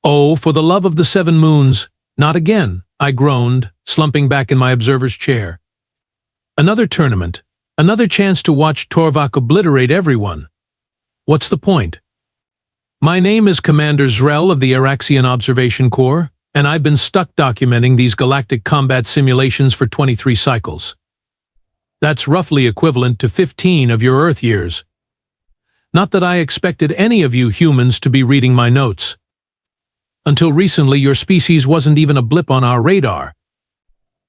"Oh, for the love of the 7 moons, not again," I groaned, slumping back in my observer's chair. Another tournament, another chance to watch Torvak obliterate everyone. What's the point? My name is Commander Zrel of the Araxian Observation Corps, and I've been stuck documenting these galactic combat simulations for 23 cycles. That's roughly equivalent to 15 of your Earth years. Not that I expected any of you humans to be reading my notes. Until recently, your species wasn't even a blip on our radar.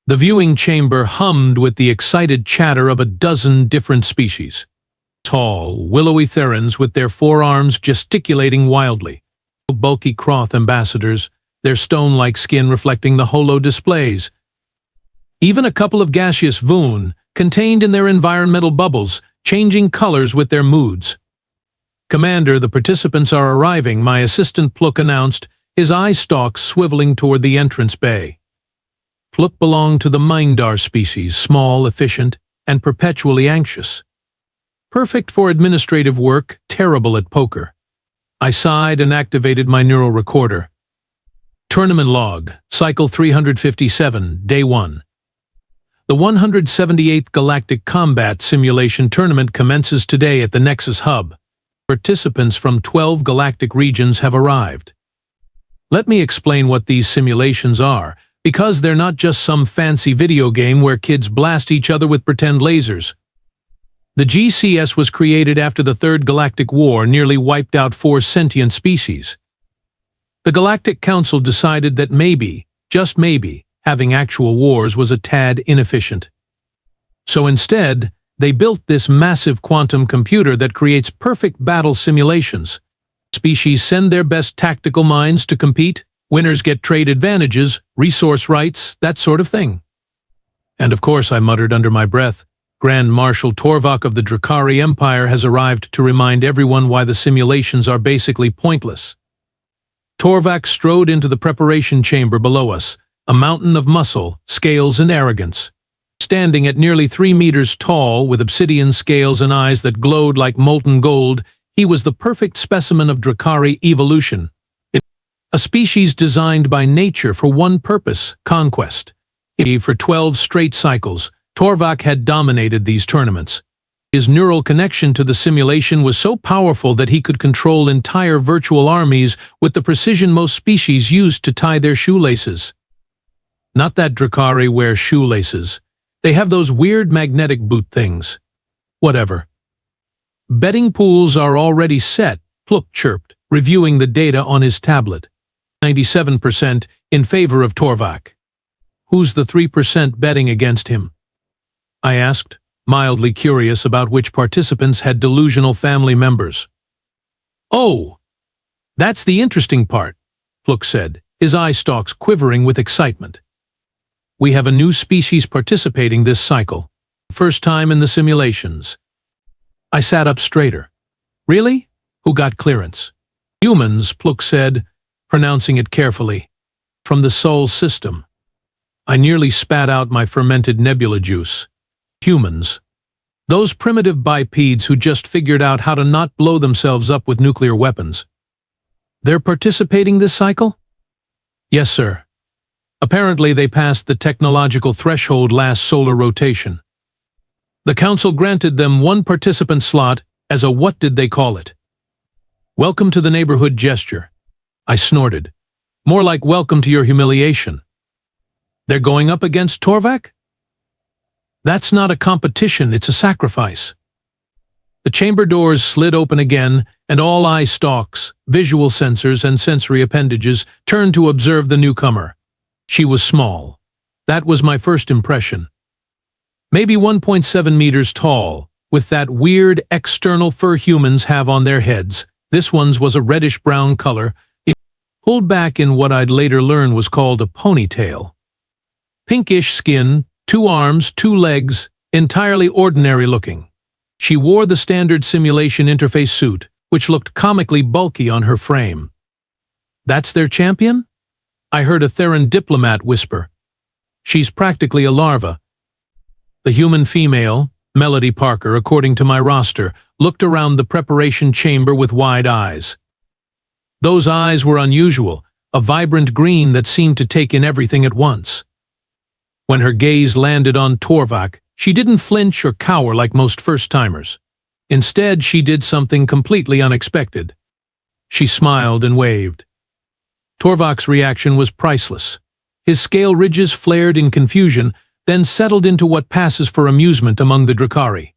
The viewing chamber hummed with the excited chatter of a dozen different species. Tall, willowy therans with their forearms gesticulating wildly. Bulky Kroth ambassadors, their stone-like skin reflecting the holo displays. Even a couple of gaseous Voon, contained in their environmental bubbles, changing colors with their moods. "Commander, the participants are arriving," my assistant Pluk announced, his eye stalks swiveling toward the entrance bay. Pluk belonged to the Mindar species, small, efficient, and perpetually anxious. Perfect for administrative work, terrible at poker. I sighed and activated my neural recorder. Tournament log, Cycle 357, Day 1. The 178th Galactic Combat Simulation Tournament commences today at the Nexus Hub. Participants from 12 galactic regions have arrived. Let me explain what these simulations are, because they're not just some fancy video game where kids blast each other with pretend lasers. The GCS was created after the Third Galactic War nearly wiped out 4 sentient species. The Galactic Council decided that maybe, just maybe, having actual wars was a tad inefficient. So instead, they built this massive quantum computer that creates perfect battle simulations. Species send their best tactical minds to compete, winners get trade advantages, resource rights, that sort of thing. And of course, I muttered under my breath, Grand Marshal Torvak of the Drekari Empire has arrived to remind everyone why the simulations are basically pointless. Torvak strode into the preparation chamber below us, a mountain of muscle, scales, and arrogance. Standing at nearly 3 meters tall, with obsidian scales and eyes that glowed like molten gold, he was the perfect specimen of Drekari evolution. A species designed by nature for one purpose, conquest. For 12 straight cycles, Torvak had dominated these tournaments. His neural connection to the simulation was so powerful that he could control entire virtual armies with the precision most species used to tie their shoelaces. Not that Drekari wear shoelaces. They have those weird magnetic boot things. Whatever. Betting pools are already set, Pluk chirped, reviewing the data on his tablet. 97% in favor of Torvak. Who's the 3% betting against him? I asked, mildly curious about which participants had delusional family members. "Oh, that's the interesting part," Pluk said, his eye stalks quivering with excitement. "We have a new species participating this cycle. First time in the simulations." I sat up straighter. "Really? Who got clearance?" "Humans," Pluk said, pronouncing it carefully. "From the Sol system." I nearly spat out my fermented nebula juice. Humans. Those primitive bipeds who just figured out how to not blow themselves up with nuclear weapons. They're participating this cycle? Yes, sir. Apparently they passed the technological threshold last solar rotation. The council granted them 1 participant slot as a what did they call it? "Welcome to the neighborhood" gesture. I snorted. More like welcome to your humiliation. They're going up against Torvak? That's not a competition, it's a sacrifice. The chamber doors slid open again, and all eye stalks, visual sensors, and sensory appendages turned to observe the newcomer. She was small. That was my first impression. Maybe 1.7 meters tall, with that weird external fur humans have on their heads. This one's was a reddish-brown color, pulled back in what I'd later learn was called a ponytail. Pinkish skin, 2 arms, 2 legs, entirely ordinary looking. She wore the standard simulation interface suit, which looked comically bulky on her frame. "That's their champion?" I heard a Theran diplomat whisper. "She's practically a larva." The human female, Melody Parker, according to my roster, looked around the preparation chamber with wide eyes. Those eyes were unusual, a vibrant green that seemed to take in everything at once. When her gaze landed on Torvak, she didn't flinch or cower like most first-timers. Instead, she did something completely unexpected. She smiled and waved. Torvak's reaction was priceless. His scale ridges flared in confusion, then settled into what passes for amusement among the Drekari.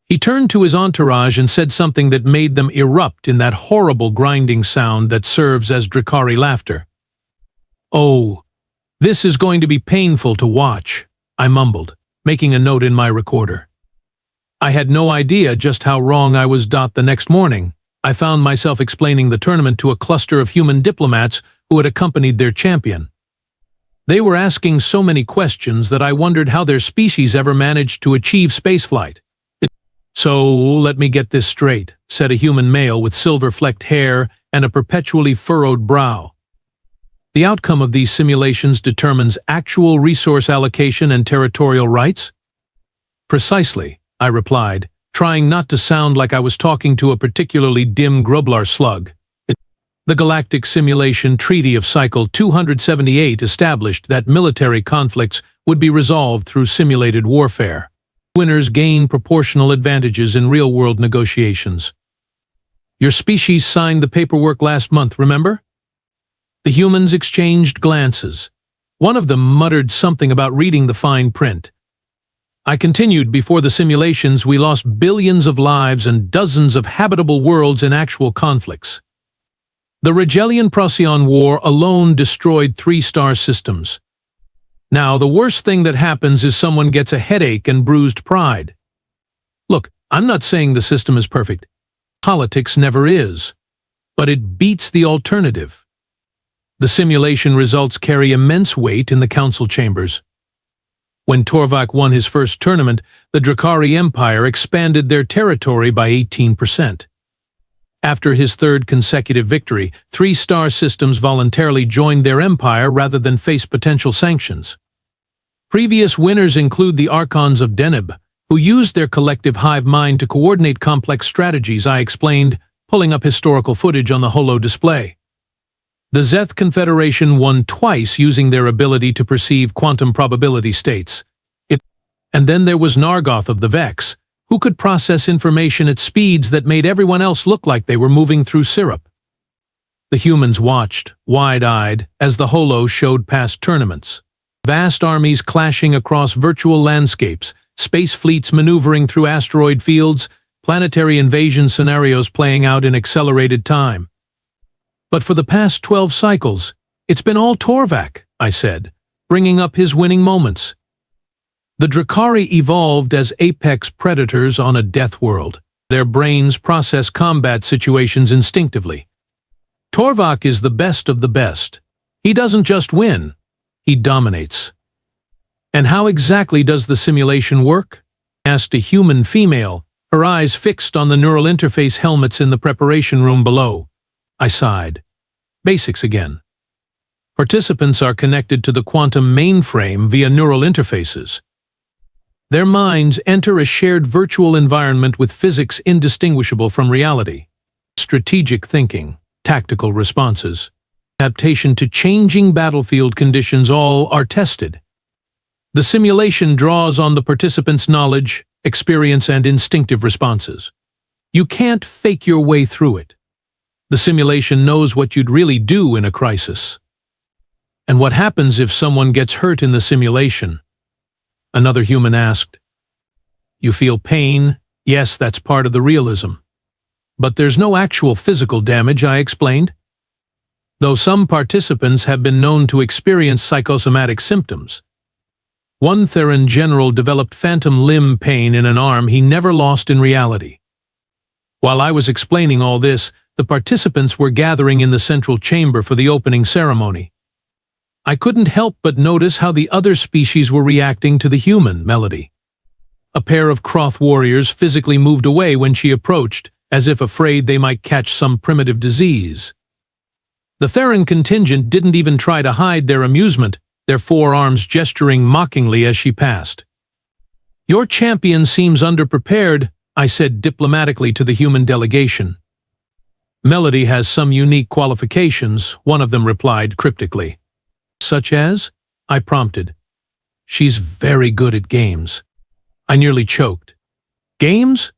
He turned to his entourage and said something that made them erupt in that horrible grinding sound that serves as Drekari laughter. "Oh, this is going to be painful to watch," I mumbled, making a note in my recorder. I had no idea just how wrong I was. The next morning, I found myself explaining the tournament to a cluster of human diplomats who had accompanied their champion. They were asking so many questions that I wondered how their species ever managed to achieve spaceflight. "So, let me get this straight," said a human male with silver-flecked hair and a perpetually furrowed brow. "The outcome of these simulations determines actual resource allocation and territorial rights?" "Precisely," I replied, trying not to sound like I was talking to a particularly dim Grublar slug. The Galactic Simulation Treaty of Cycle 278 established that military conflicts would be resolved through simulated warfare. Winners gain proportional advantages in real-world negotiations. "Your species signed the paperwork last month, remember?" The humans exchanged glances. One of them muttered something about reading the fine print. I continued, "Before the simulations, we lost billions of lives and dozens of habitable worlds in actual conflicts. The Regelian-Procyon War alone destroyed 3-star systems. Now, the worst thing that happens is someone gets a headache and bruised pride. Look, I'm not saying the system is perfect. Politics never is. But it beats the alternative. The simulation results carry immense weight in the council chambers. When Torvak won his first tournament, the Drekari Empire expanded their territory by 18%. After his third consecutive victory, 3-star systems voluntarily joined their empire rather than face potential sanctions. Previous winners include the Archons of Deneb, who used their collective hive mind to coordinate complex strategies, I explained, pulling up historical footage on the holo display. The Zeth Confederation won twice using their ability to perceive quantum probability states. And then there was Nargoth of the Vex, who could process information at speeds that made everyone else look like they were moving through syrup. The humans watched, wide-eyed, as the holo showed past tournaments. Vast armies clashing across virtual landscapes, space fleets maneuvering through asteroid fields, planetary invasion scenarios playing out in accelerated time. But for the past 12 cycles, it's been all Torvak, I said, bringing up his winning moments. The Drekari evolved as apex predators on a death world. Their brains process combat situations instinctively. Torvak is the best of the best. He doesn't just win, he dominates. "And how exactly does the simulation work?" asked a human female, her eyes fixed on the neural interface helmets in the preparation room below. I sighed. Basics again. Participants are connected to the quantum mainframe via neural interfaces. Their minds enter a shared virtual environment with physics indistinguishable from reality. Strategic thinking, tactical responses, adaptation to changing battlefield conditions all are tested. The simulation draws on the participants' knowledge, experience, and instinctive responses. You can't fake your way through it. The simulation knows what you'd really do in a crisis. "And what happens if someone gets hurt in the simulation?" Another human asked. "You feel pain? Yes, that's part of the realism. But there's no actual physical damage," I explained. Though some participants have been known to experience psychosomatic symptoms. One Theran general developed phantom limb pain in an arm he never lost in reality. While I was explaining all this, the participants were gathering in the central chamber for the opening ceremony. I couldn't help but notice how the other species were reacting to the human melody. A pair of Kroth warriors physically moved away when she approached, as if afraid they might catch some primitive disease. The Theran contingent didn't even try to hide their amusement, their forearms gesturing mockingly as she passed. "Your champion seems underprepared," I said diplomatically to the human delegation. Melody has some unique qualifications, one of them replied cryptically. Such as? I prompted. She's very good at games. I nearly choked. Games?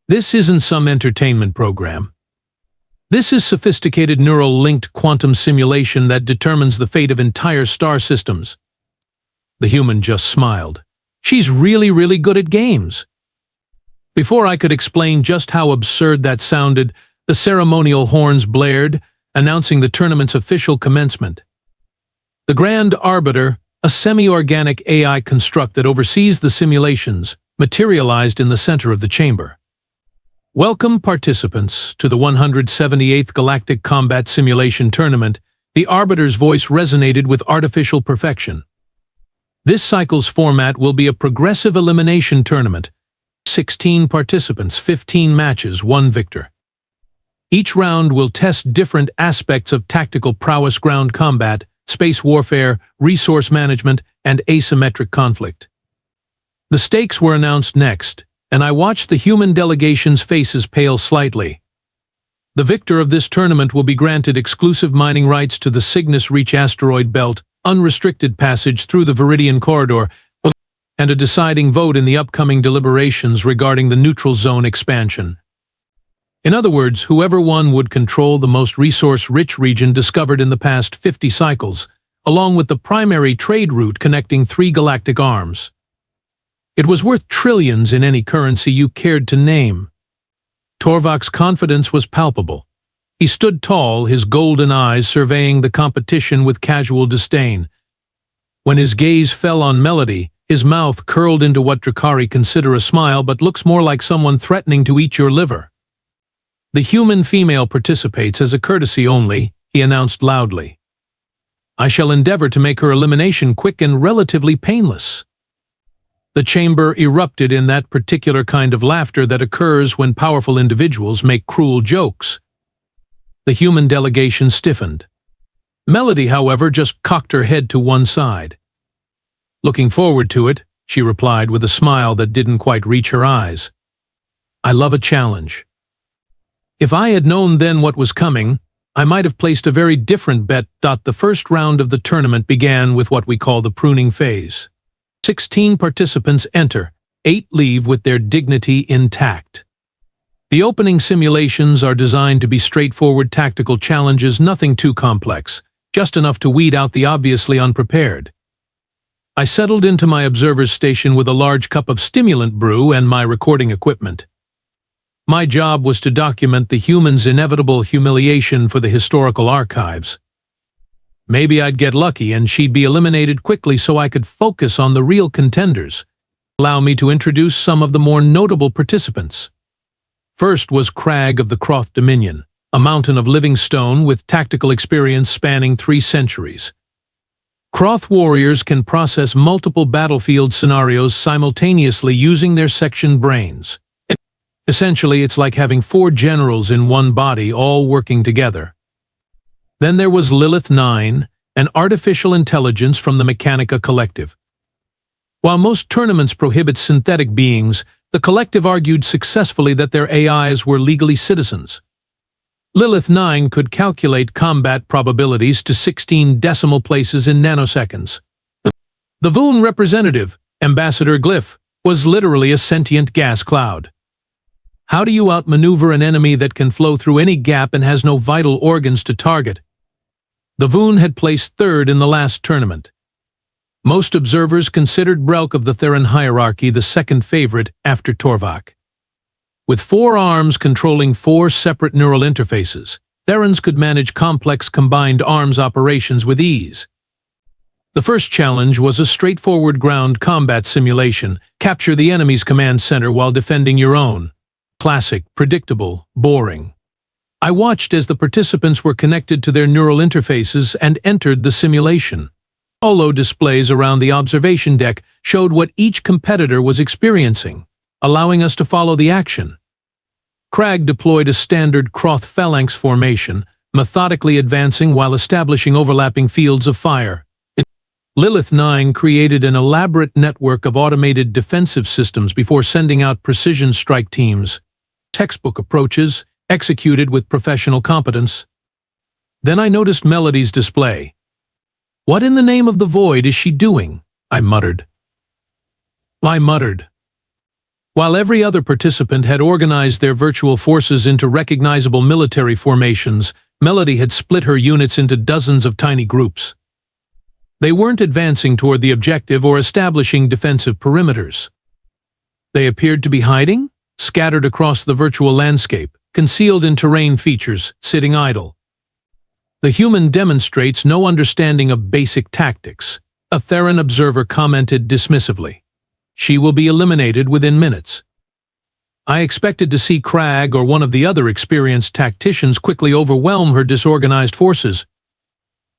This isn't some entertainment program. This is sophisticated neural-linked quantum simulation that determines the fate of entire star systems. The human just smiled. She's really good at games. Before I could explain just how absurd that sounded, the ceremonial horns blared, announcing the tournament's official commencement. The Grand Arbiter, a semi-organic AI construct that oversees the simulations, materialized in the center of the chamber. Welcome, participants, to the 178th Galactic Combat Simulation Tournament. The Arbiter's voice resonated with artificial perfection. This cycle's format will be a progressive elimination tournament. 16 participants, 15 matches, 1 victor. Each round will test different aspects of tactical prowess, ground combat, space warfare, resource management, and asymmetric conflict. The stakes were announced next, and I watched the human delegation's faces pale slightly. The victor of this tournament will be granted exclusive mining rights to the Cygnus Reach asteroid belt, unrestricted passage through the Viridian Corridor, and a deciding vote in the upcoming deliberations regarding the neutral zone expansion. In other words, whoever won would control the most resource-rich region discovered in the past 50 cycles, along with the primary trade route connecting 3 galactic arms. It was worth trillions in any currency you cared to name. Torvak's confidence was palpable. He stood tall, his golden eyes surveying the competition with casual disdain. When his gaze fell on Melody, his mouth curled into what Drekari consider a smile but looks more like someone threatening to eat your liver. The human female participates as a courtesy only, he announced loudly. I shall endeavor to make her elimination quick and relatively painless. The chamber erupted in that particular kind of laughter that occurs when powerful individuals make cruel jokes. The human delegation stiffened. Melody, however, just cocked her head to one side. Looking forward to it, she replied with a smile that didn't quite reach her eyes. I love a challenge. If I had known then what was coming, I might have placed a very different bet. The first round of the tournament began with what we call the pruning phase. 16 participants enter, 8 leave with their dignity intact. The opening simulations are designed to be straightforward tactical challenges, nothing too complex, just enough to weed out the obviously unprepared. I settled into my observer's station with a large cup of stimulant brew and my recording equipment. My job was to document the human's inevitable humiliation for the historical archives. Maybe I'd get lucky and she'd be eliminated quickly so I could focus on the real contenders. Allow me to introduce some of the more notable participants. First was Crag of the Croth Dominion, a mountain of living stone with tactical experience spanning 3 centuries. Croth warriors can process multiple battlefield scenarios simultaneously using their section brains. Essentially, it's like having 4 generals in one body all working together. Then there was Lilith 9, an artificial intelligence from the Mechanica Collective. While most tournaments prohibit synthetic beings, the collective argued successfully that their AIs were legally citizens. Lilith 9 could calculate combat probabilities to 16 decimal places in nanoseconds. The Voon representative, Ambassador Glyph, was literally a sentient gas cloud. How do you outmaneuver an enemy that can flow through any gap and has no vital organs to target? The Voon had placed 3rd in the last tournament. Most observers considered Brelk of the Theron hierarchy the second favorite after Torvak. With 4 arms controlling 4 separate neural interfaces, Therons could manage complex combined arms operations with ease. The first challenge was a straightforward ground combat simulation, capture the enemy's command center while defending your own. Classic, predictable, boring. I watched as the participants were connected to their neural interfaces and entered the simulation. Holo displays around the observation deck showed what each competitor was experiencing, allowing us to follow the action. Crag deployed a standard Croth phalanx formation, methodically advancing while establishing overlapping fields of fire. Lilith 9 created an elaborate network of automated defensive systems before sending out precision strike teams. Textbook approaches, executed with professional competence. Then I noticed Melody's display. "What in the name of the void is she doing?" I muttered. While every other participant had organized their virtual forces into recognizable military formations, Melody had split her units into dozens of tiny groups. They weren't advancing toward the objective or establishing defensive perimeters. They appeared to be hiding, scattered across the virtual landscape, concealed in terrain features, sitting idle. "The human demonstrates no understanding of basic tactics," a Theran observer commented dismissively. "She will be eliminated within minutes." I expected to see Crag or one of the other experienced tacticians quickly overwhelm her disorganized forces.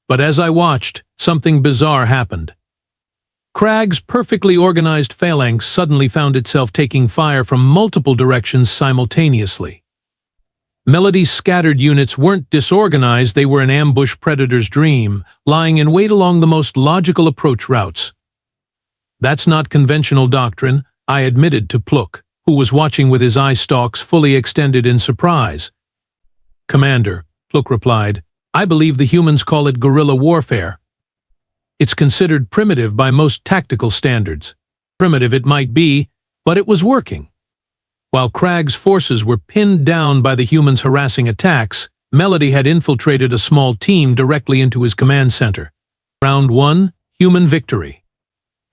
But as I watched, something bizarre happened. Crag's perfectly organized phalanx suddenly found itself taking fire from multiple directions simultaneously. Melody's scattered units weren't disorganized, they were an ambush predator's dream, lying in wait along the most logical approach routes. "That's not conventional doctrine," I admitted to Pluk, who was watching with his eye stalks fully extended in surprise. "Commander," Pluk replied, "I believe the humans call it guerrilla warfare. It's considered primitive by most tactical standards. Primitive it might be, but it was working." While Crag's forces were pinned down by the humans' harassing attacks, Melody had infiltrated a small team directly into his command center. "Round 1, human victory."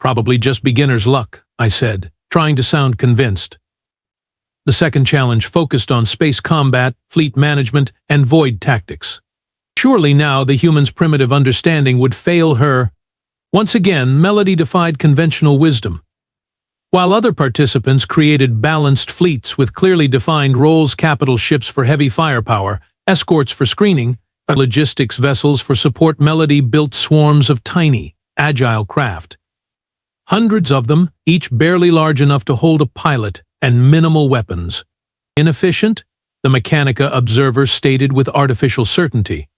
"Probably just beginner's luck," I said, trying to sound convinced. The second challenge focused on space combat, fleet management, and void tactics. Surely now the human's primitive understanding would fail her. Once again, Melody defied conventional wisdom. While other participants created balanced fleets with clearly defined roles, capital ships for heavy firepower, escorts for screening, logistics vessels for support, Melody built swarms of tiny, agile craft. Hundreds of them, each barely large enough to hold a pilot, and minimal weapons. "Inefficient?" the Mechanica observer stated with artificial certainty.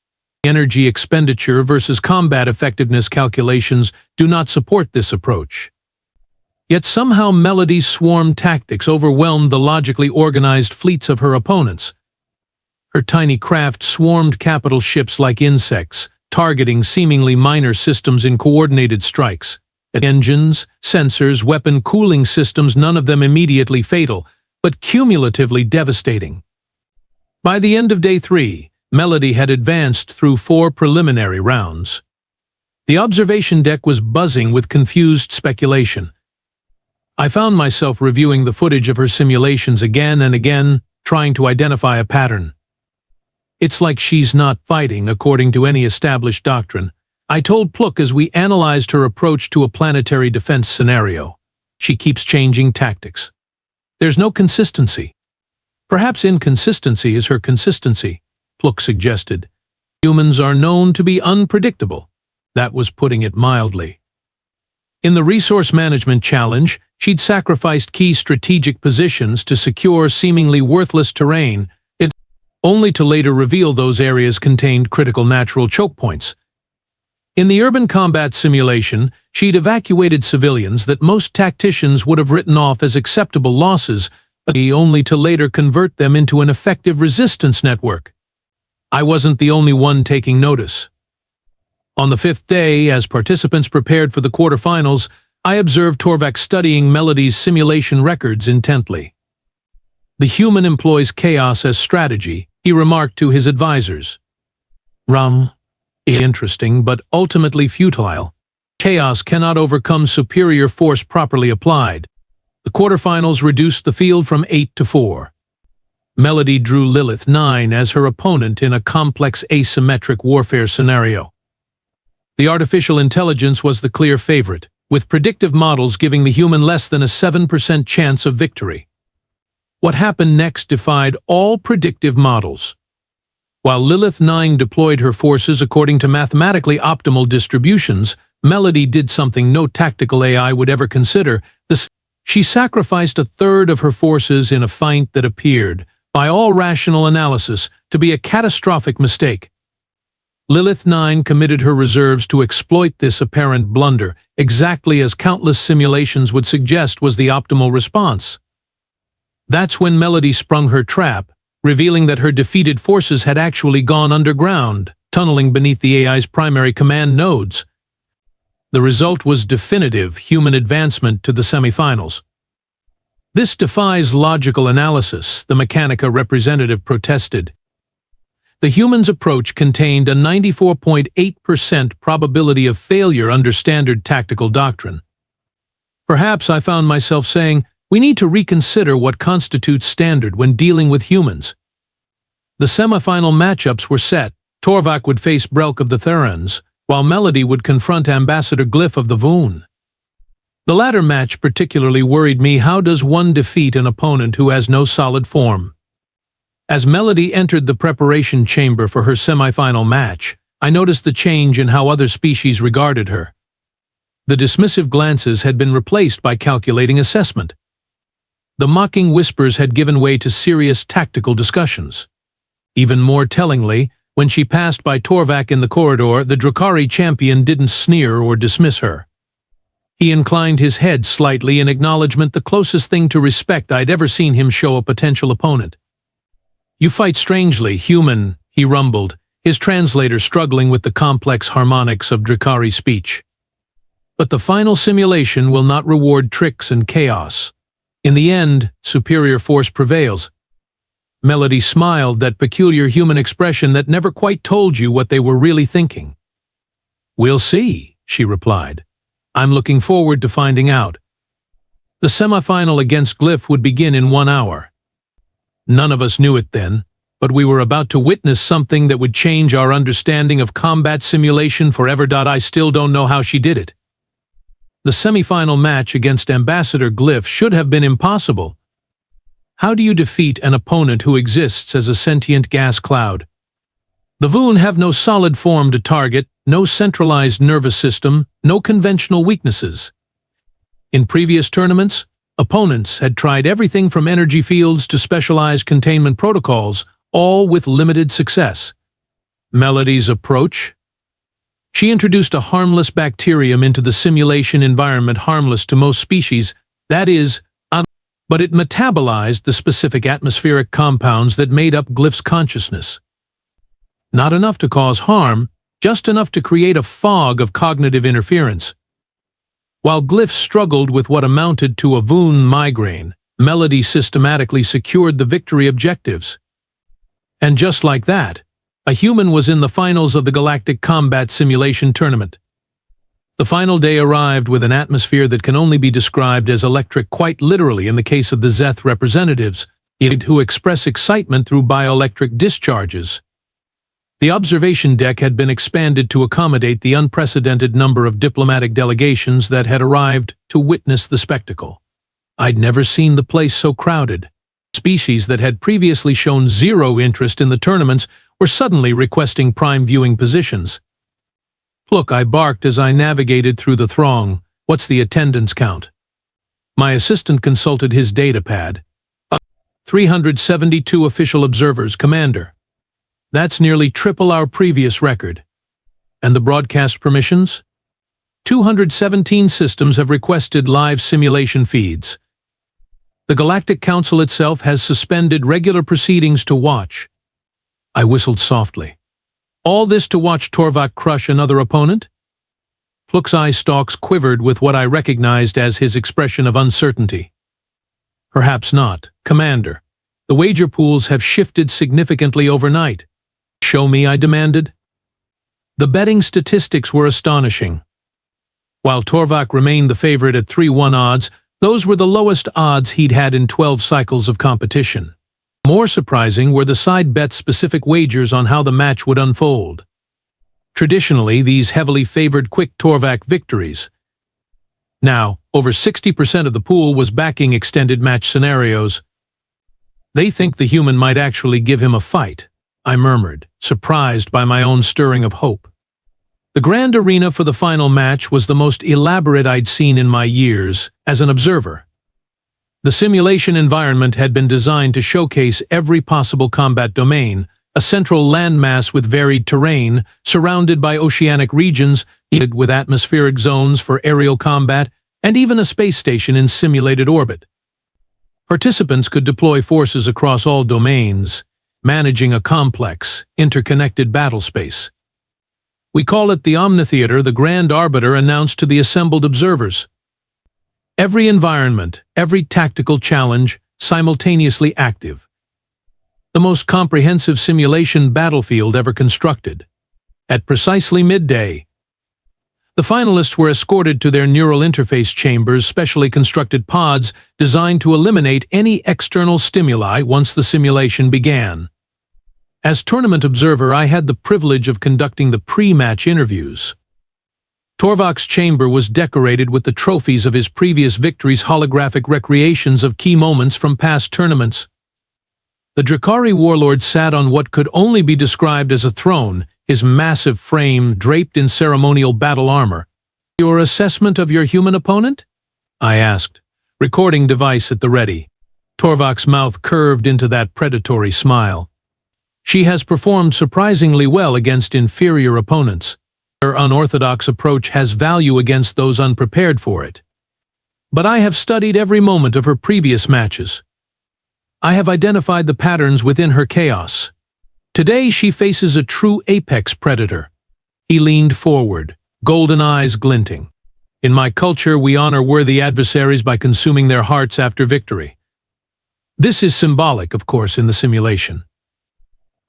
Energy expenditure versus combat effectiveness calculations do not support this approach. Yet somehow Melody's swarm tactics overwhelmed the logically organized fleets of her opponents. Her tiny craft swarmed capital ships like insects, targeting seemingly minor systems in coordinated strikes. Engines, sensors, weapon cooling systems, none of them immediately fatal, but cumulatively devastating. By the end of Day 3, Melody had advanced through 4 preliminary rounds. The observation deck was buzzing with confused speculation. I found myself reviewing the footage of her simulations again and again, trying to identify a pattern. "It's like she's not fighting according to any established doctrine," I told Pluk as we analyzed her approach to a planetary defense scenario. "She keeps changing tactics. There's no consistency." "Perhaps inconsistency is her consistency," Pluk suggested. "Humans are known to be unpredictable." That was putting it mildly. In the Resource Management Challenge, she'd sacrificed key strategic positions to secure seemingly worthless terrain, only to later reveal those areas contained critical natural choke points. In the Urban Combat Simulation, she'd evacuated civilians that most tacticians would have written off as acceptable losses, but only to later convert them into an effective resistance network. I wasn't the only one taking notice. On the 5th day, as participants prepared for the quarterfinals, I observed Torvak studying Melody's simulation records intently. "The human employs chaos as strategy," he remarked to his advisors. Interesting, but ultimately futile. Chaos cannot overcome superior force properly applied." The quarterfinals reduced the field from 8 to 4. Melody drew Lilith 9 as her opponent in a complex asymmetric warfare scenario. The artificial intelligence was the clear favorite, with predictive models giving the human less than a 7% chance of victory. What happened next defied all predictive models. While Lilith 9 deployed her forces according to mathematically optimal distributions, Melody did something no tactical AI would ever consider. She sacrificed a third of her forces in a feint that appeared, by all rational analysis, to be a catastrophic mistake. Lilith 9 committed her reserves to exploit this apparent blunder, exactly as countless simulations would suggest was the optimal response. That's when Melody sprung her trap, revealing that her defeated forces had actually gone underground, tunneling beneath the AI's primary command nodes. The result was definitive human advancement to the semifinals. This defies logical analysis, the Mechanica representative protested. The humans' approach contained a 94.8% probability of failure under standard tactical doctrine. Perhaps I found myself saying, we need to reconsider what constitutes standard when dealing with humans. The semifinal matchups were set. Torvak would face Brelk of the Therans, while Melody would confront Ambassador Glyph of the Voon. The latter match particularly worried me. How does one defeat an opponent who has no solid form? As Melody entered the preparation chamber for her semifinal match, I noticed the change in how other species regarded her. The dismissive glances had been replaced by calculating assessment. The mocking whispers had given way to serious tactical discussions. Even more tellingly, when she passed by Torvak in the corridor, the Drekari champion didn't sneer or dismiss her. He inclined his head slightly in acknowledgement, the closest thing to respect I'd ever seen him show a potential opponent. "You fight strangely, human," he rumbled, his translator struggling with the complex harmonics of Drekari speech. "But the final simulation will not reward tricks and chaos. In the end, superior force prevails." Melody smiled, that peculiar human expression that never quite told you what they were really thinking. "We'll see," she replied. "I'm looking forward to finding out." The semifinal against Glyph would begin in 1 hour. None of us knew it then, but we were about to witness something that would change our understanding of combat simulation forever. I still don't know how she did it. The semifinal match against Ambassador Glyph should have been impossible. How do you defeat an opponent who exists as a sentient gas cloud? The Voon have no solid form to target, no centralized nervous system, no conventional weaknesses. In previous tournaments, opponents had tried everything from energy fields to specialized containment protocols, all with limited success. Melody's approach? She introduced a harmless bacterium into the simulation environment, harmless to most species, that is, but it metabolized the specific atmospheric compounds that made up Glyph's consciousness. Not enough to cause harm, just enough to create a fog of cognitive interference. While Glyph struggled with what amounted to a Voon migraine, Melody systematically secured the victory objectives. And just like that, a human was in the finals of the Galactic Combat Simulation Tournament. The final day arrived with an atmosphere that can only be described as electric, quite literally in the case of the Zeth representatives, who express excitement through bioelectric discharges. The observation deck had been expanded to accommodate the unprecedented number of diplomatic delegations that had arrived to witness the spectacle. I'd never seen the place so crowded. Species that had previously shown zero interest in the tournaments were suddenly requesting prime viewing positions. "Look," I barked as I navigated through the throng. "What's the attendance count?" My assistant consulted his data pad. 372 official observers, Commander. That's nearly triple our previous record. And the broadcast permissions? 217 systems have requested live simulation feeds. The Galactic Council itself has suspended regular proceedings to watch. I whistled softly. All this to watch Torvak crush another opponent? Pluk's eye stalks quivered with what I recognized as his expression of uncertainty. "Perhaps not, Commander. The wager pools have shifted significantly overnight." "Show me," I demanded. The betting statistics were astonishing. While Torvak remained the favorite at 3-1 odds, those were the lowest odds he'd had in 12 cycles of competition. More surprising were the side bet-specific wagers on how the match would unfold. Traditionally, these heavily favored quick Torvak victories. Now, over 60% of the pool was backing extended match scenarios. "They think the human might actually give him a fight," I murmured, surprised by my own stirring of hope. The grand arena for the final match was the most elaborate I'd seen in my years as an observer. The simulation environment had been designed to showcase every possible combat domain, a central landmass with varied terrain, surrounded by oceanic regions, with atmospheric zones for aerial combat, and even a space station in simulated orbit. Participants could deploy forces across all domains, managing a complex, interconnected battle space. We call it the Omnitheater, the Grand Arbiter announced to the assembled observers. Every environment, every tactical challenge, simultaneously active. The most comprehensive simulation battlefield ever constructed. At precisely midday, the finalists were escorted to their neural interface chambers, specially constructed pods designed to eliminate any external stimuli once the simulation began. As tournament observer, I had the privilege of conducting the pre-match interviews. Torvak's chamber was decorated with the trophies of his previous victories, holographic recreations of key moments from past tournaments. The Drekari Warlord sat on what could only be described as a throne, his massive frame draped in ceremonial battle armor. "Your assessment of your human opponent?" I asked, recording device at the ready. Torvak's mouth curved into that predatory smile. "She has performed surprisingly well against inferior opponents. Her unorthodox approach has value against those unprepared for it. But I have studied every moment of her previous matches. I have identified the patterns within her chaos. Today she faces a true apex predator." He leaned forward, golden eyes glinting. "In my culture, we honor worthy adversaries by consuming their hearts after victory. This is symbolic, of course, in the simulation.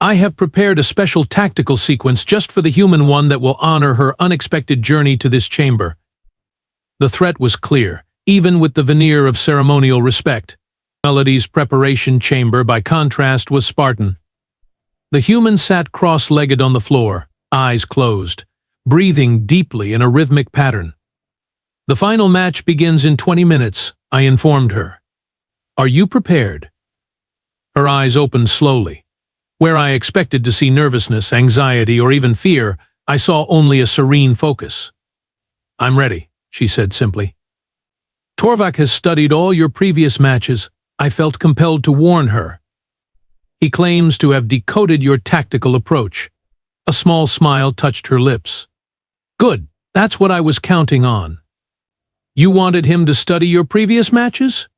I have prepared a special tactical sequence just for the human one that will honor her unexpected journey to this chamber." The threat was clear, even with the veneer of ceremonial respect. Melody's preparation chamber, by contrast, was Spartan. The human sat cross-legged on the floor, eyes closed, breathing deeply in a rhythmic pattern. "The final match begins in 20 minutes, I informed her. "Are you prepared?" Her eyes opened slowly. Where I expected to see nervousness, anxiety, or even fear, I saw only a serene focus. "I'm ready," she said simply. "Torvak has studied all your previous matches," I felt compelled to warn her. "He claims to have decoded your tactical approach." A small smile touched her lips. "Good, that's what I was counting on." "You wanted him to study your previous matches?"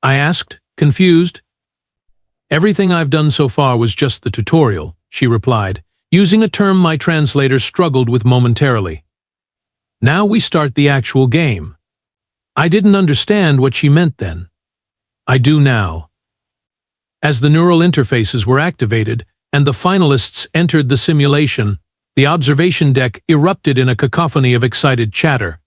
I asked, confused. "Everything I've done so far was just the tutorial," she replied, using a term my translator struggled with momentarily. "Now we start the actual game." I didn't understand what she meant then. I do now. As the neural interfaces were activated and the finalists entered the simulation, the observation deck erupted in a cacophony of excited chatter.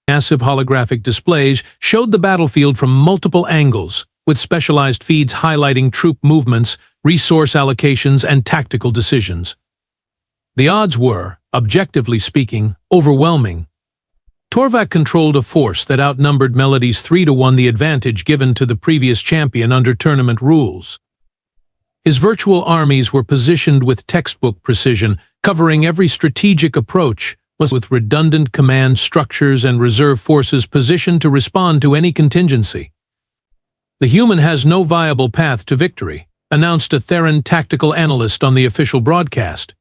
Massive holographic displays showed the battlefield from multiple angles, with specialized feeds highlighting troop movements, resource allocations, and tactical decisions. The odds were, objectively speaking, overwhelming. Torvak controlled a force that outnumbered Melody's 3-to-1, the advantage given to the previous champion under tournament rules. His virtual armies were positioned with textbook precision, covering every strategic approach, with redundant command structures and reserve forces positioned to respond to any contingency. "The human has no viable path to victory," announced a Theran tactical analyst on the official broadcast.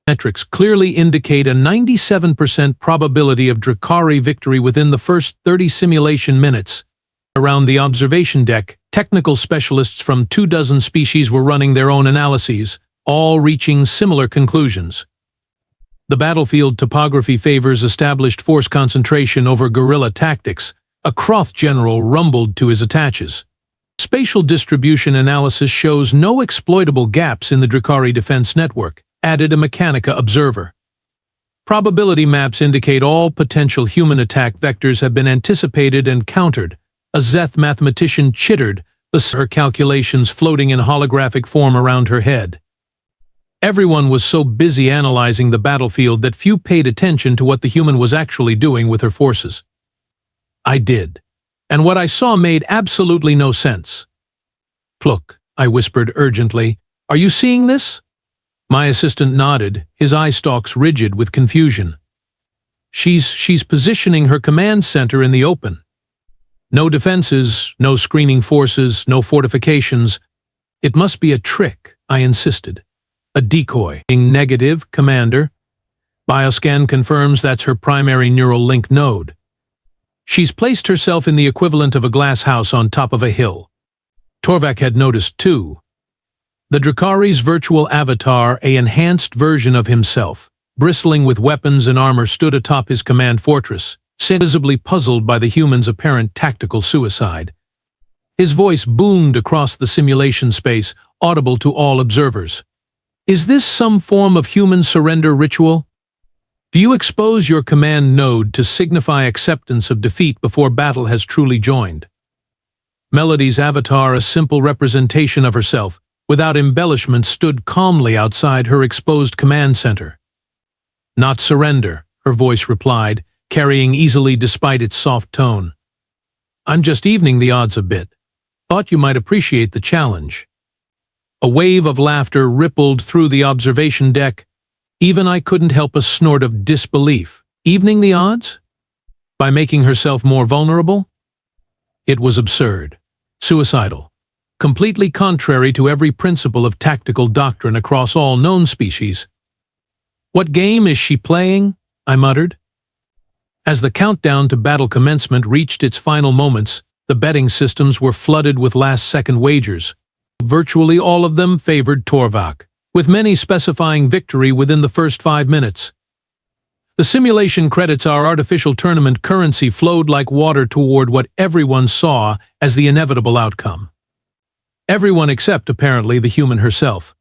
Metrics clearly indicate a 97% probability of Drekari victory within the first 30 simulation minutes. Around the observation deck, technical specialists from 24 species were running their own analyses, all reaching similar conclusions. The battlefield topography favors established force concentration over guerrilla tactics. A Kroth general rumbled to his attaches. Spatial distribution analysis shows no exploitable gaps in the Drekari defense network, added a Mechanica observer. Probability maps indicate all potential human attack vectors have been anticipated and countered. A Zeth mathematician chittered, her calculations floating in holographic form around her head. Everyone was so busy analyzing the battlefield that few paid attention to what the human was actually doing with her forces. I did, and what I saw made absolutely no sense. "Pluk," I whispered urgently, "are you seeing this?" My assistant nodded, his eye stalks rigid with confusion. She's positioning her command center in the open. No defenses, no screening forces, no fortifications. It must be a trick," I insisted. "A decoy." "Negative, Commander. Bioscan confirms that's her primary neural link node. She's placed herself in the equivalent of a glass house on top of a hill." Torvak had noticed too. The Drekari's virtual avatar, an enhanced version of himself, bristling with weapons and armor, stood atop his command fortress, visibly puzzled by the human's apparent tactical suicide. His voice boomed across the simulation space, audible to all observers. Is this some form of human surrender ritual? Do you expose your command node to signify acceptance of defeat before battle has truly joined? Melody's avatar, a simple representation of herself, without embellishment, stood calmly outside her exposed command center. Not surrender, her voice replied, carrying easily despite its soft tone. I'm just evening the odds a bit. Thought you might appreciate the challenge. A wave of laughter rippled through the observation deck. Even I couldn't help a snort of disbelief. Evening the odds? By making herself more vulnerable? It was absurd, suicidal, completely contrary to every principle of tactical doctrine across all known species. What game is she playing? I muttered. As the countdown to battle commencement reached its final moments, the betting systems were flooded with last-second wagers. Virtually all of them favored Torvak, with many specifying victory within the first 5 minutes. The simulation credits, our artificial tournament currency, flowed like water toward what everyone saw as the inevitable outcome. Everyone except, apparently, the human herself.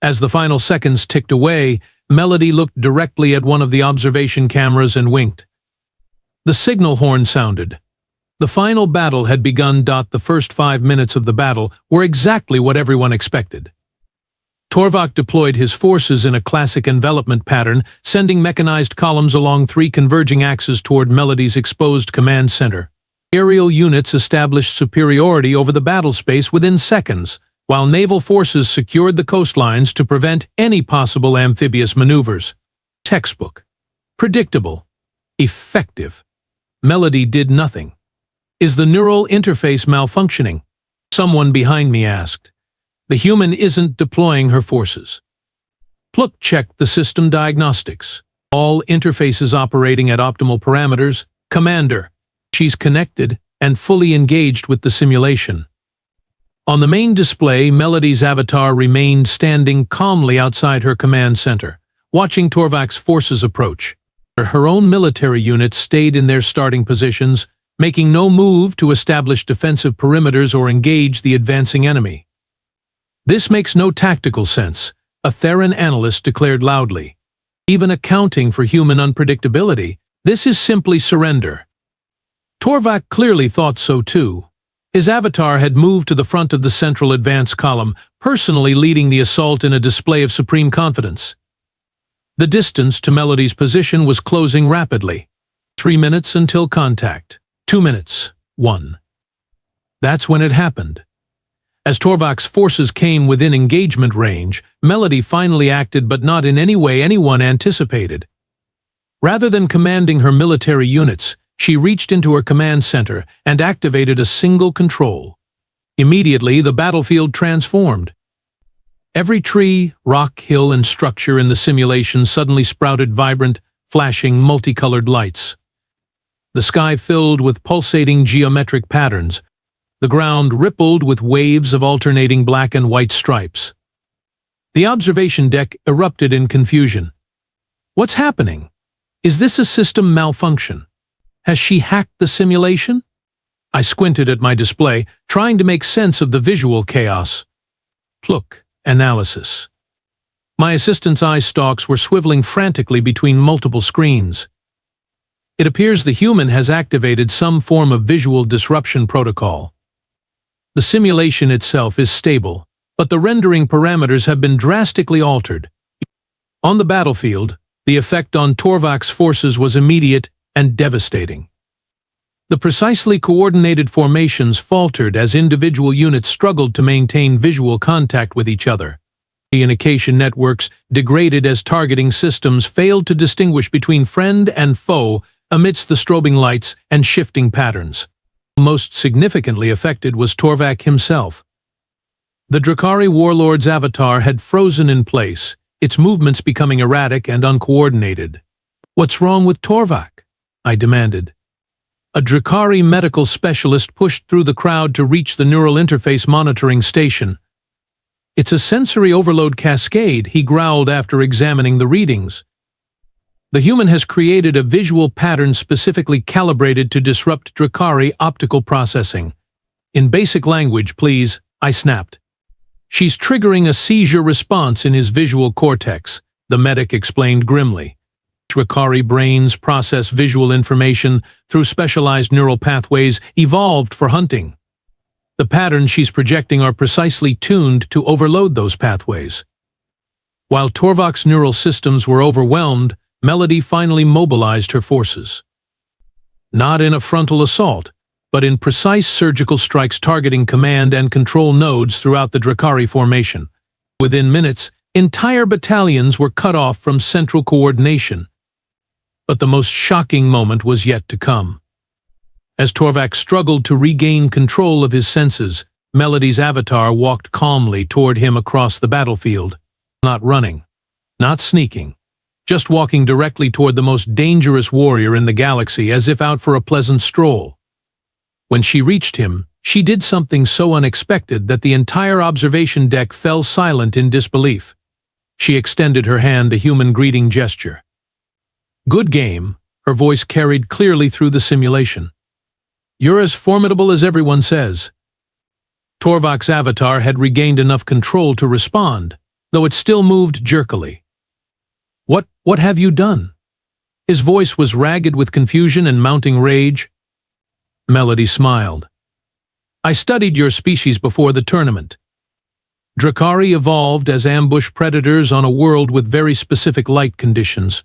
As the final seconds ticked away, Melody looked directly at one of the observation cameras and winked. The signal horn sounded. The final battle had begun. The first 5 minutes of the battle were exactly what everyone expected. Torvak deployed his forces in a classic envelopment pattern, sending mechanized columns along 3 converging axes toward Melody's exposed command center. Aerial units established superiority over the battle space within seconds, while naval forces secured the coastlines to prevent any possible amphibious maneuvers. Textbook. Predictable. Effective. Melody did nothing. Is the neural interface malfunctioning? Someone behind me asked. The human isn't deploying her forces. Pluk checked the system diagnostics. All interfaces operating at optimal parameters. Commander. She's connected and fully engaged with the simulation. On the main display, Melody's avatar remained standing calmly outside her command center, watching Torvak's forces approach. Her own military units stayed in their starting positions, making no move to establish defensive perimeters or engage the advancing enemy. This makes no tactical sense, a Theran analyst declared loudly. Even accounting for human unpredictability, this is simply surrender. Torvak clearly thought so too. His avatar had moved to the front of the central advance column, personally leading the assault in a display of supreme confidence. The distance to Melody's position was closing rapidly. 3 minutes until contact. 2 minutes. 1. That's when it happened. As Torvak's forces came within engagement range, Melody finally acted, but not in any way anyone anticipated. Rather than commanding her military units, she reached into her command center and activated a single control. Immediately, the battlefield transformed. Every tree, rock, hill, and structure in the simulation suddenly sprouted vibrant, flashing, multicolored lights. The sky filled with pulsating geometric patterns. The ground rippled with waves of alternating black and white stripes. The observation deck erupted in confusion. What's happening? Is this a system malfunction? Has she hacked the simulation? I squinted at my display, trying to make sense of the visual chaos. Pluk. Analysis. My assistant's eye stalks were swiveling frantically between multiple screens. It appears the human has activated some form of visual disruption protocol. The simulation itself is stable, but the rendering parameters have been drastically altered. On the battlefield, the effect on Torvak's forces was immediate and devastating. The precisely coordinated formations faltered as individual units struggled to maintain visual contact with each other. Communication networks degraded as targeting systems failed to distinguish between friend and foe amidst the strobing lights and shifting patterns. Most significantly affected was Torvak himself. The Drekari Warlord's avatar had frozen in place, its movements becoming erratic and uncoordinated. "What's wrong with Torvak?" I demanded. A Drekari medical specialist pushed through the crowd to reach the neural interface monitoring station. It's a sensory overload cascade, he growled after examining the readings. The human has created a visual pattern specifically calibrated to disrupt Drekari optical processing. In basic language, please, I snapped. She's triggering a seizure response in his visual cortex, the medic explained grimly. Drekari brains process visual information through specialized neural pathways evolved for hunting. The patterns she's projecting are precisely tuned to overload those pathways. While Torvak's neural systems were overwhelmed, Melody finally mobilized her forces. Not in a frontal assault, but in precise surgical strikes targeting command and control nodes throughout the Drekari formation. Within minutes, entire battalions were cut off from central coordination. But the most shocking moment was yet to come. As Torvak struggled to regain control of his senses, Melody's avatar walked calmly toward him across the battlefield. Not running, not sneaking, just walking directly toward the most dangerous warrior in the galaxy as if out for a pleasant stroll. When she reached him, she did something so unexpected that the entire observation deck fell silent in disbelief. She extended her hand, a human greeting gesture. "Good game," her voice carried clearly through the simulation. "You're as formidable as everyone says." Torvak's avatar had regained enough control to respond, though it still moved jerkily. What have you done?" His voice was ragged with confusion and mounting rage. Melody smiled. "I studied your species before the tournament. Drekari evolved as ambush predators on a world with very specific light conditions.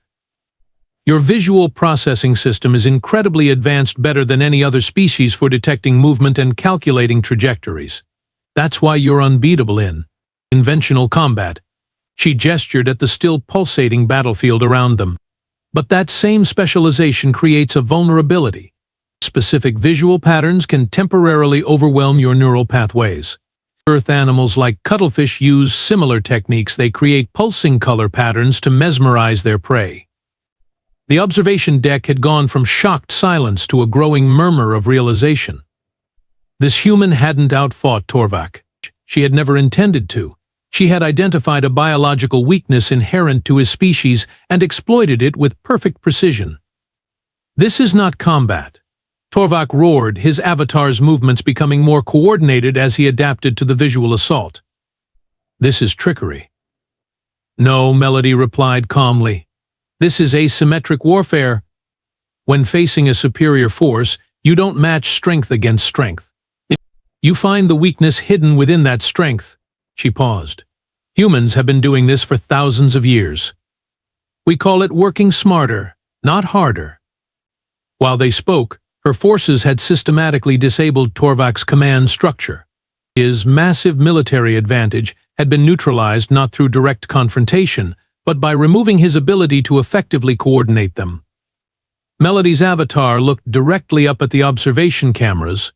Your visual processing system is incredibly advanced, better than any other species for detecting movement and calculating trajectories. That's why you're unbeatable in conventional combat." She gestured at the still pulsating battlefield around them. "But that same specialization creates a vulnerability. Specific visual patterns can temporarily overwhelm your neural pathways. Earth animals like cuttlefish use similar techniques. They create pulsing color patterns to mesmerize their prey." The observation deck had gone from shocked silence to a growing murmur of realization. This human hadn't outfought Torvak. She had never intended to. She had identified a biological weakness inherent to his species and exploited it with perfect precision. "This is not combat," Torvak roared, his avatar's movements becoming more coordinated as he adapted to the visual assault. "This is trickery." "No," Melody replied calmly. "This is asymmetric warfare. When facing a superior force, you don't match strength against strength. You find the weakness hidden within that strength." She paused. "Humans have been doing this for thousands of years. We call it working smarter, not harder." While they spoke, her forces had systematically disabled Torvak's command structure. His massive military advantage had been neutralized not through direct confrontation, but by removing his ability to effectively coordinate them. Melody's avatar looked directly up at the observation cameras.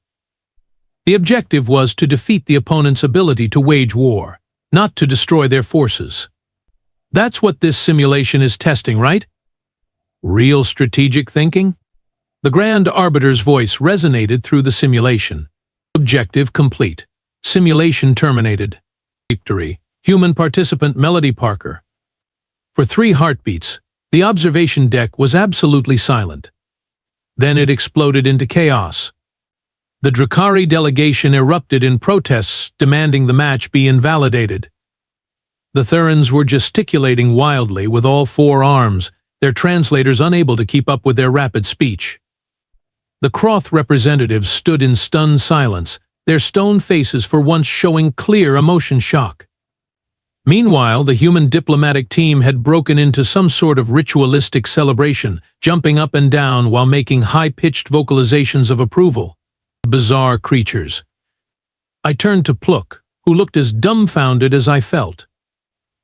The objective was to defeat the opponent's ability to wage war, not to destroy their forces. That's what this simulation is testing, right? Real strategic thinking? The Grand Arbiter's voice resonated through the simulation. Objective complete. Simulation terminated. Victory. Human participant Melody Parker. For 3 heartbeats, the observation deck was absolutely silent. Then it exploded into chaos. The Drekari delegation erupted in protests demanding the match be invalidated. The Thurans were gesticulating wildly with all 4 arms, their translators unable to keep up with their rapid speech. The Kroth representatives stood in stunned silence, their stone faces for once showing clear emotion shock. Meanwhile, the human diplomatic team had broken into some sort of ritualistic celebration, jumping up and down while making high-pitched vocalizations of approval. Bizarre creatures. I turned to Pluk, who looked as dumbfounded as I felt.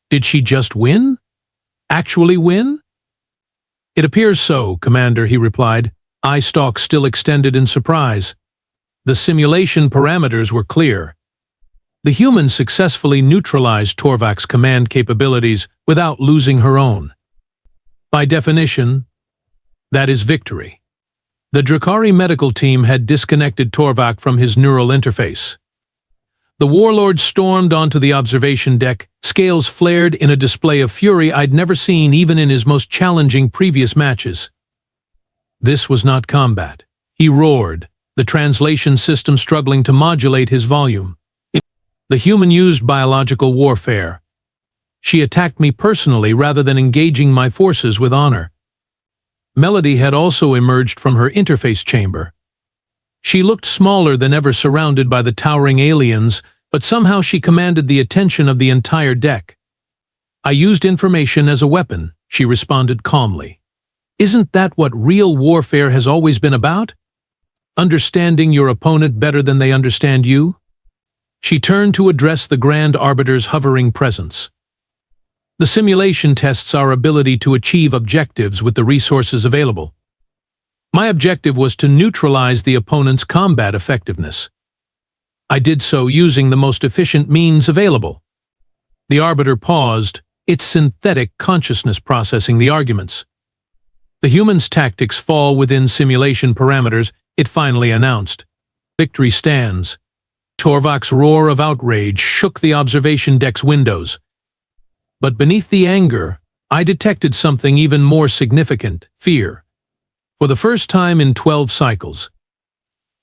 Did she just win? Actually win? "It appears so, Commander," he replied, eye stalk still extended in surprise. The simulation parameters were clear. The human successfully neutralized Torvak's command capabilities without losing her own. By definition, that is victory. The Drekari medical team had disconnected Torvak from his neural interface. The Warlord stormed onto the observation deck, scales flared in a display of fury I'd never seen even in his most challenging previous matches. This was not combat. He roared, the translation system struggling to modulate his volume. The human used biological warfare. She attacked me personally rather than engaging my forces with honor. Melody had also emerged from her interface chamber. She looked smaller than ever, surrounded by the towering aliens, but somehow she commanded the attention of the entire deck. "I used information as a weapon," she responded calmly. "Isn't that what real warfare has always been about? Understanding your opponent better than they understand you?" She turned to address the Grand Arbiter's hovering presence. "The simulation tests our ability to achieve objectives with the resources available. My objective was to neutralize the opponent's combat effectiveness. I did so using the most efficient means available." The Arbiter paused, its synthetic consciousness processing the arguments. "The human's tactics fall within simulation parameters," it finally announced. "Victory stands." Torvak's roar of outrage shook the observation deck's windows. But beneath the anger, I detected something even more significant: fear. For the first time in 12 cycles,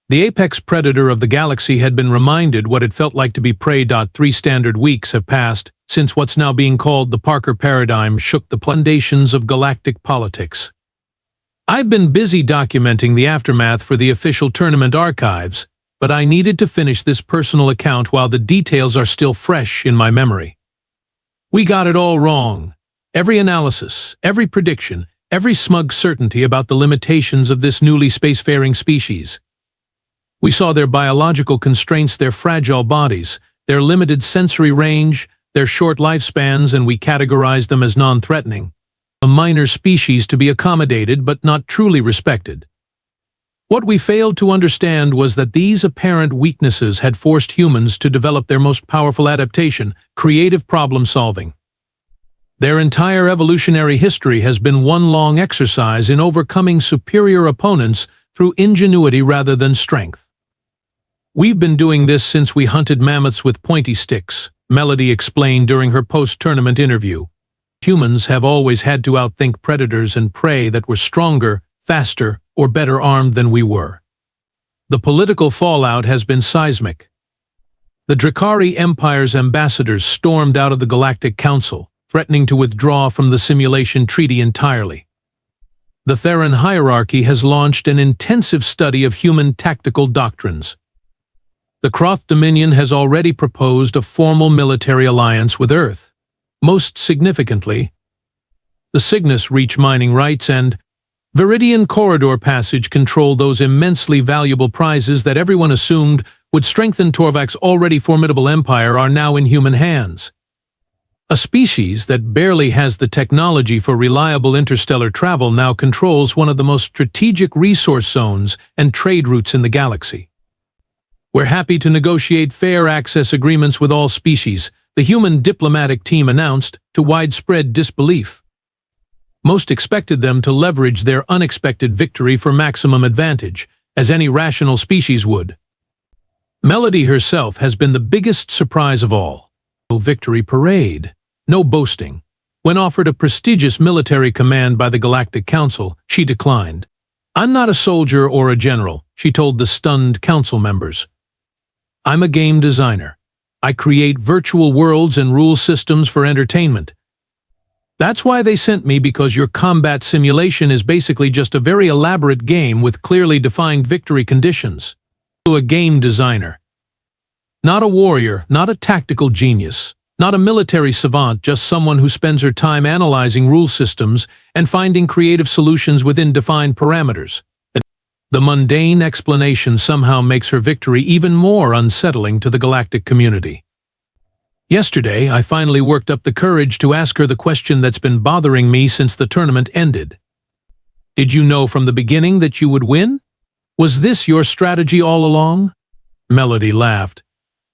the apex predator of the galaxy had been reminded what it felt like to be prey. 3 standard weeks have passed since what's now being called the Parker Paradigm shook the foundations of galactic politics. I've been busy documenting the aftermath for the official tournament archives, but I needed to finish this personal account while the details are still fresh in my memory. We got it all wrong. Every analysis, every prediction, every smug certainty about the limitations of this newly spacefaring species. We saw their biological constraints, their fragile bodies, their limited sensory range, their short lifespans, and we categorized them as non-threatening. A minor species to be accommodated but not truly respected. What we failed to understand was that these apparent weaknesses had forced humans to develop their most powerful adaptation: creative problem-solving. Their entire evolutionary history has been one long exercise in overcoming superior opponents through ingenuity rather than strength. "We've been doing this since we hunted mammoths with pointy sticks," Melody explained during her post-tournament interview. "Humans have always had to outthink predators and prey that were stronger, faster, or better armed than we were. The political fallout has been seismic. The Drekari Empire's ambassadors stormed out of the Galactic Council, threatening to withdraw from the simulation treaty entirely. The Theran hierarchy has launched an intensive study of human tactical doctrines. The Kroth Dominion has already proposed a formal military alliance with Earth. Most significantly, the Cygnus reach mining rights and Viridian Corridor Passage control those immensely valuable prizes that everyone assumed would strengthen Torvak's already formidable empire are now in human hands. A species that barely has the technology for reliable interstellar travel now controls one of the most strategic resource zones and trade routes in the galaxy. "We're happy to negotiate fair access agreements with all species," the human diplomatic team announced, to widespread disbelief. Most expected them to leverage their unexpected victory for maximum advantage, as any rational species would. Melody herself has been the biggest surprise of all. No victory parade, no boasting. When offered a prestigious military command by the Galactic Council, she declined. "I'm not a soldier or a general," she told the stunned council members. "I'm a game designer. I create virtual worlds and rule systems for entertainment. That's why they sent me, because your combat simulation is basically just a very elaborate game with clearly defined victory conditions." To a game designer. Not a warrior, not a tactical genius, not a military savant, just someone who spends her time analyzing rule systems and finding creative solutions within defined parameters. The mundane explanation somehow makes her victory even more unsettling to the galactic community. Yesterday, I finally worked up the courage to ask her the question that's been bothering me since the tournament ended. "Did you know from the beginning that you would win? Was this your strategy all along?" Melody laughed.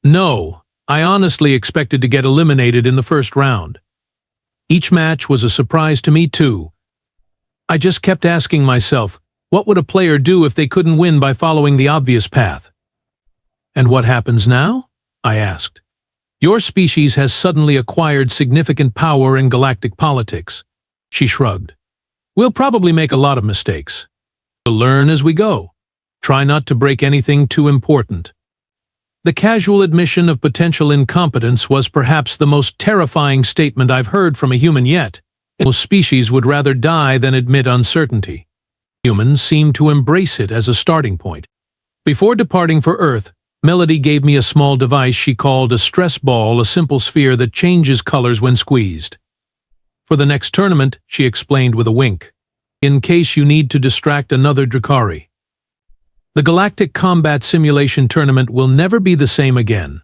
"No, I honestly expected to get eliminated in the first round. Each match was a surprise to me too. I just kept asking myself, what would a player do if they couldn't win by following the obvious path? And what happens now? I asked. Your species has suddenly acquired significant power in galactic politics. She shrugged. We'll probably make a lot of mistakes. We'll learn as we go. Try not to break anything too important. The casual admission of potential incompetence was perhaps the most terrifying statement I've heard from a human yet. Most species would rather die than admit uncertainty. Humans seem to embrace it as a starting point. Before departing for Earth, Melody gave me a small device she called a stress ball, a simple sphere that changes colors when squeezed. For the next tournament, she explained with a wink, in case you need to distract another Drekari. The Galactic Combat Simulation Tournament will never be the same again.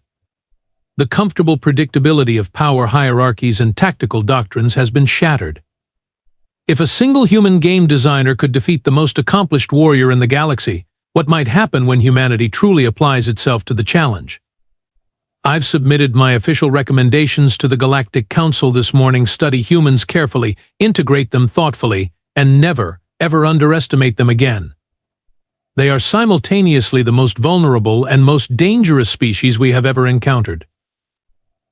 The comfortable predictability of power hierarchies and tactical doctrines has been shattered. If a single human game designer could defeat the most accomplished warrior in the galaxy, what might happen when humanity truly applies itself to the challenge? I've submitted my official recommendations to the Galactic Council this morning. Study humans carefully, integrate them thoughtfully, and never, ever underestimate them again. They are simultaneously the most vulnerable and most dangerous species we have ever encountered.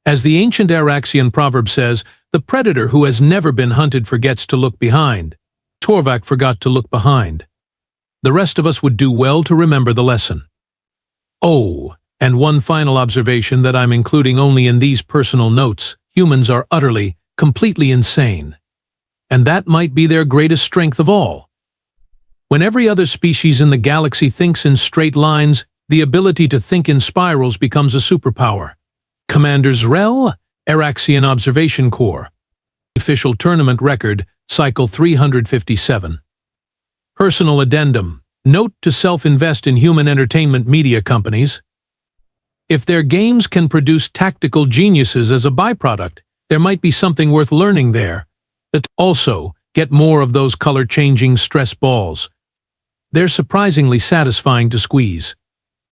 As the ancient Araxian proverb says, the predator who has never been hunted forgets to look behind. Torvak forgot to look behind. The rest of us would do well to remember the lesson. Oh, and one final observation that I'm including only in these personal notes: humans are utterly, completely insane. And that might be their greatest strength of all. When every other species in the galaxy thinks in straight lines, the ability to think in spirals becomes a superpower. Commander Zrel, Araxian Observation Corps. Official tournament record, Cycle 357. Personal addendum. Note to self: invest in human entertainment media companies. If their games can produce tactical geniuses as a byproduct, there might be something worth learning there. But also, get more of those color-changing stress balls. They're surprisingly satisfying to squeeze.